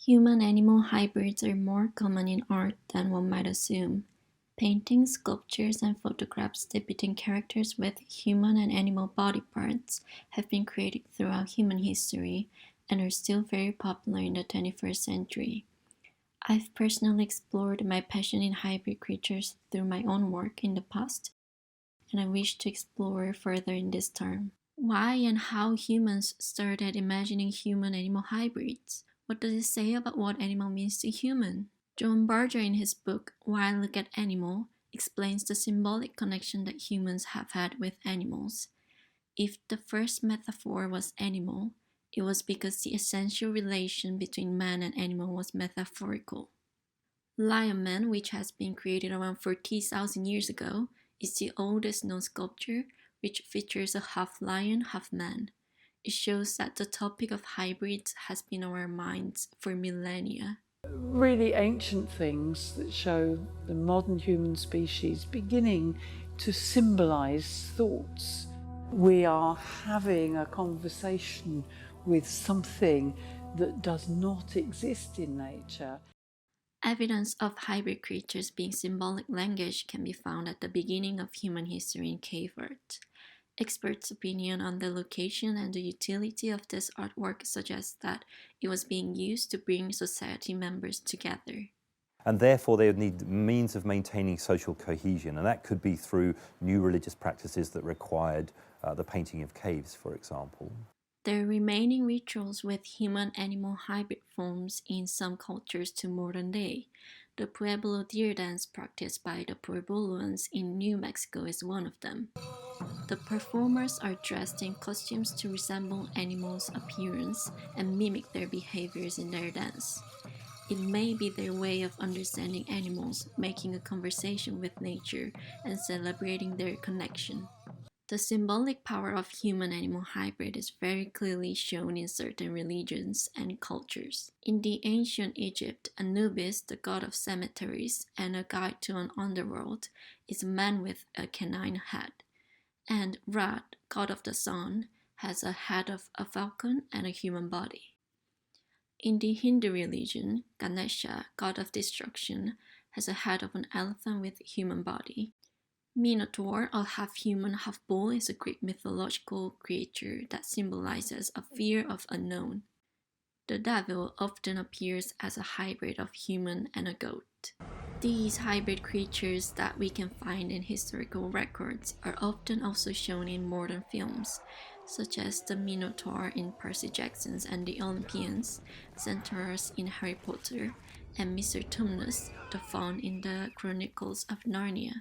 Human-animal hybrids are more common in art than one might assume. Paintings, sculptures, and photographs depicting characters with human and animal body parts have been created throughout human history and are still very popular in the 21st century. I've personally explored my passion in hybrid creatures through my own work in the past, and I wish to explore further in this term. Why and how humans started imagining human-animal hybrids? What does it say about what animal means to human? John Barger in his book Why Look at Animal explains the symbolic connection that humans have had with animals. If the first metaphor was animal, it was because the essential relation between man and animal was metaphorical. Lion Man, which has been created around 40,000 years ago, is the oldest known sculpture, which features a half lion, half man. It shows that the topic of hybrids has been on our minds for millennia. Really ancient things that show the modern human species beginning to symbolize thoughts. We are having a conversation with something that does not exist in nature. Evidence of hybrid creatures being symbolic language can be found at the beginning of human history in cave art. Experts' opinion on the location and the utility of this artwork suggests that it was being used to bring society members together. And therefore they would need means of maintaining social cohesion, and that could be through new religious practices that required the painting of caves, for example. The remaining rituals with human-animal hybrid forms in some cultures to modern day. The Pueblo deer dance practiced by the Puebloans in New Mexico is one of them. The performers are dressed in costumes to resemble animals' appearance and mimic their behaviors in their dance. It may be their way of understanding animals, making a conversation with nature, and celebrating their connection. The symbolic power of human-animal hybrid is very clearly shown in certain religions and cultures. In the ancient Egypt, Anubis, the god of cemeteries and a guide to an underworld, is a man with a canine head, and Ra, god of the sun, has a head of a falcon and a human body. In the Hindu religion, Ganesha, god of destruction, has a head of an elephant with a human body. Minotaur, a half-human, half-bull, is a Greek mythological creature that symbolizes a fear of unknown. The devil often appears as a hybrid of human and a goat. These hybrid creatures that we can find in historical records are often also shown in modern films, such as the Minotaur in Percy Jackson's and the Olympians, Centaurs in Harry Potter, and Mr. Tumnus, the faun in the Chronicles of Narnia.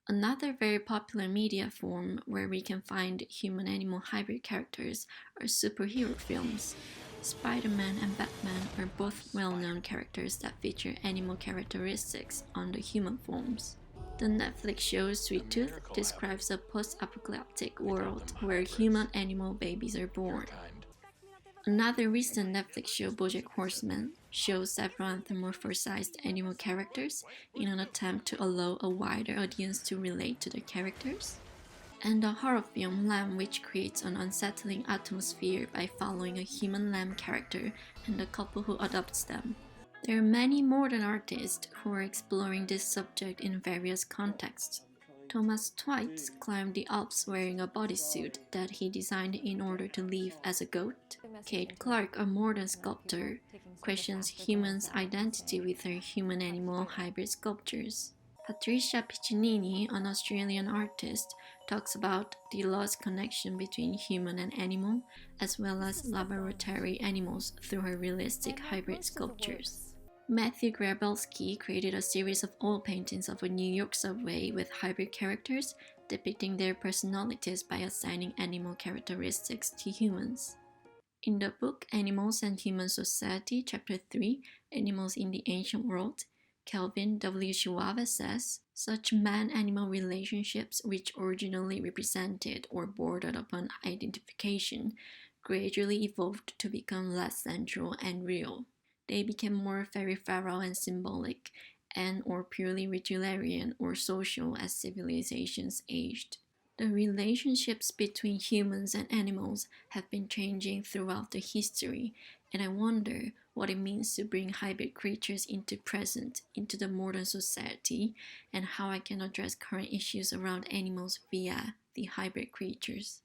Another very popular media form where we can find human-animal hybrid characters are superhero films. Spider-Man and Batman are both well-known characters that feature animal characteristics on the human forms. The Netflix show Sweet Tooth describes a post-apocalyptic world where human-animal babies are born. Another recent Netflix show, BoJack Horseman, shows several anthropomorphized animal characters in an attempt to allow a wider audience to relate to the characters. And the horror film Lamb, which creates an unsettling atmosphere by following a human lamb character and the couple who adopts them. There are many modern artists who are exploring this subject in various contexts. Thomas Twites climbed the Alps wearing a bodysuit that he designed in order to live as a goat. Kate Clark, a modern sculptor, questions humans' identity with her human-animal hybrid sculptures. Patricia Piccinini, an Australian artist, talks about the lost connection between human and animal, as well as laboratory animals through her realistic hybrid sculptures. Matthew Grabowski created a series of oil paintings of a New York subway with hybrid characters depicting their personalities by assigning animal characteristics to humans. In the book Animals and Human Society, Chapter 3, Animals in the Ancient World, Kelvin W. Chihuahua says, such man-animal relationships, which originally represented or bordered upon identification, gradually evolved to become less central and real. They became more peripheral and symbolic, and or purely ritualarian or social as civilizations aged. The relationships between humans and animals have been changing throughout the history, And I wonder what it means to bring hybrid creatures into the modern society, and how I can address current issues around animals via the hybrid creatures.